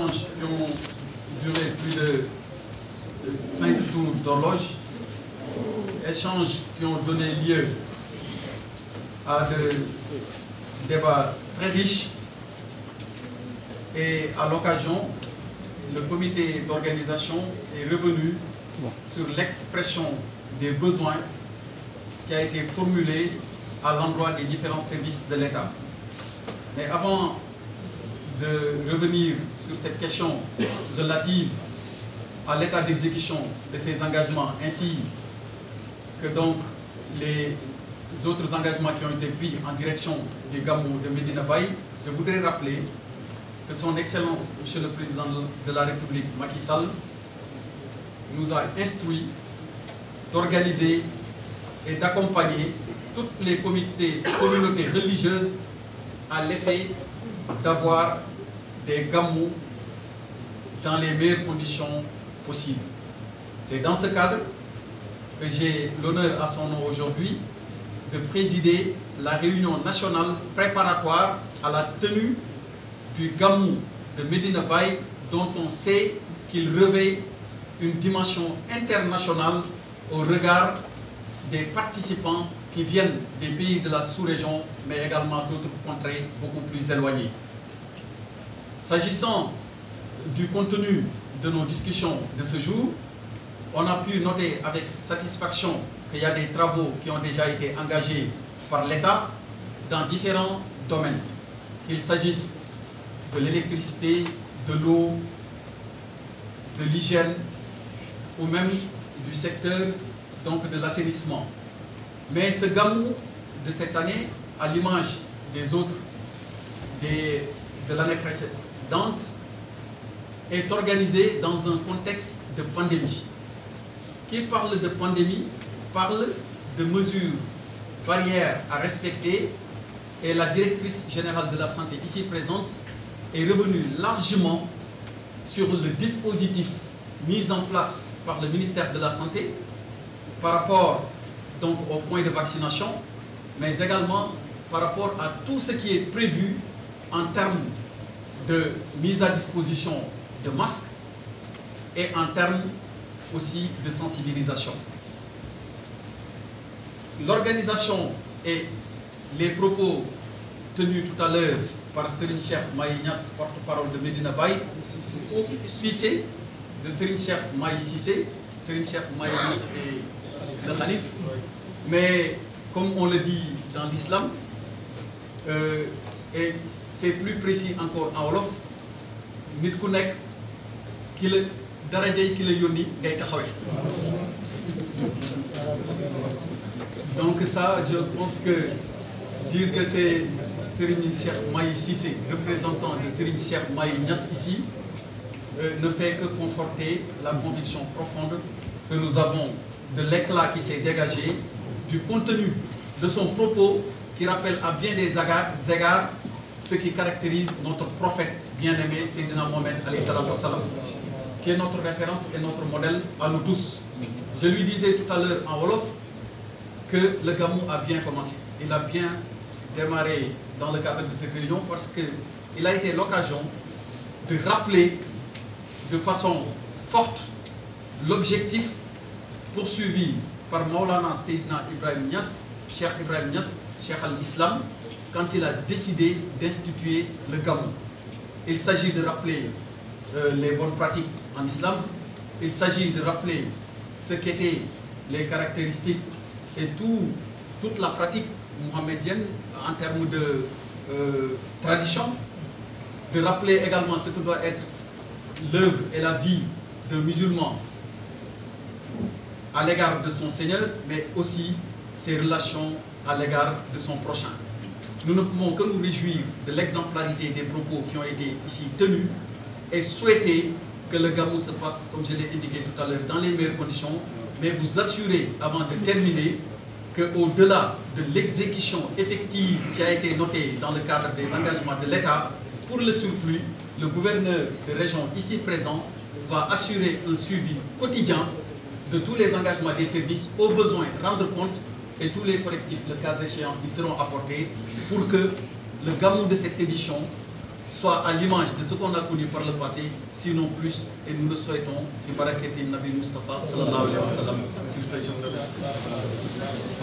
échanges qui ont duré plus de 5 tours d'horloge, échanges qui ont donné lieu à des débats très riches, et à l'occasion, le comité d'organisation est revenu sur l'expression des besoins qui a été formulée à l'endroit des différents services de l'État. Mais avant de revenir sur cette question relative à l'état d'exécution de ces engagements, ainsi que donc les autres engagements qui ont été pris en direction du Gamou de Medina Baye, je voudrais rappeler que son Excellence, Monsieur le Président de la République, Macky Sall, nous a instruit d'organiser et d'accompagner toutes les communautés religieuses à l'effet d'avoir des Gamou dans les meilleures conditions possibles. C'est dans ce cadre que j'ai l'honneur à son nom aujourd'hui de présider la réunion nationale préparatoire à la tenue du Gamou de Medina Baye, dont on sait qu'il revêt une dimension internationale au regard des participants qui viennent des pays de la sous-région, mais également d'autres contrées beaucoup plus éloignées. S'agissant du contenu de nos discussions de ce jour, on a pu noter avec satisfaction qu'il y a des travaux qui ont déjà été engagés par l'État dans différents domaines, qu'il s'agisse de l'électricité, de l'eau, de l'hygiène ou même du secteur donc de l'assainissement. Mais ce Gamou de cette année, à l'image des autres de l'année précédente, est organisé dans un contexte de pandémie. Qui parle de pandémie parle de mesures barrières à respecter, et la directrice générale de la santé ici présente est revenue largement sur le dispositif mis en place par le ministère de la Santé par rapport donc au point de vaccination, mais également par rapport à tout ce qui est prévu en termes de mise à disposition de masques et en termes aussi de sensibilisation. L'organisation et les propos tenus tout à l'heure par Serigne Cheikh Mahi Niass, porte-parole de Medina Baye, Cissé, de Serigne Cheikh Mahi Cissé, Serigne Cheikh Mahi Niass et le Khalif. Mais comme on le dit dans l'islam, et c'est plus précis encore en wolof, nit ku nek ki la darajay ki la yoni ngay taxawé. Donc ça, je pense que dire que c'est Serigne Cheikh Mahi Cissé, représentant de Serigne Cheikh Mahi Niass ici, ne fait que conforter la conviction profonde que nous avons de l'éclat qui s'est dégagé, du contenu de son propos qui rappelle à bien des égards ce qui caractérise notre prophète bien-aimé, Sayyidina Mohamed alayhi salatu wassalam, qui est notre référence et notre modèle à nous tous. Je lui disais tout à l'heure en wolof que le Gamou a bien commencé. Il a bien démarré dans le cadre de cette réunion parce qu'il a été l'occasion de rappeler de façon forte l'objectif poursuivi par Maulana Seydina Ibrahim Niass, Cheikh Ibrahim Niass, Cheikh al-Islam, quand il a décidé d'instituer le Gamou. Il s'agit de rappeler les bonnes pratiques en islam, il s'agit de rappeler ce qu'étaient les caractéristiques et toute la pratique mohammedienne en termes de tradition, de rappeler également ce que doit être l'œuvre et la vie d'un musulman à l'égard de son Seigneur, mais aussi ses relations à l'égard de son prochain. Nous ne pouvons que nous réjouir de l'exemplarité des propos qui ont été ici tenus et souhaiter que le Gamou se passe, comme je l'ai indiqué tout à l'heure, dans les meilleures conditions, mais vous assurer, avant de terminer, qu'au-delà de l'exécution effective qui a été notée dans le cadre des engagements de l'État, pour le surplus, le gouverneur de région ici présent va assurer un suivi quotidien de tous les engagements des services, au besoin rendre compte, et tous les correctifs, le cas échéant, ils seront apportés pour que le Gamou de cette édition soit à l'image de ce qu'on a connu par le passé, sinon plus, et nous le souhaitons, fi barakati Nabi Mustafa sallallahu alayhi wa sallam, sur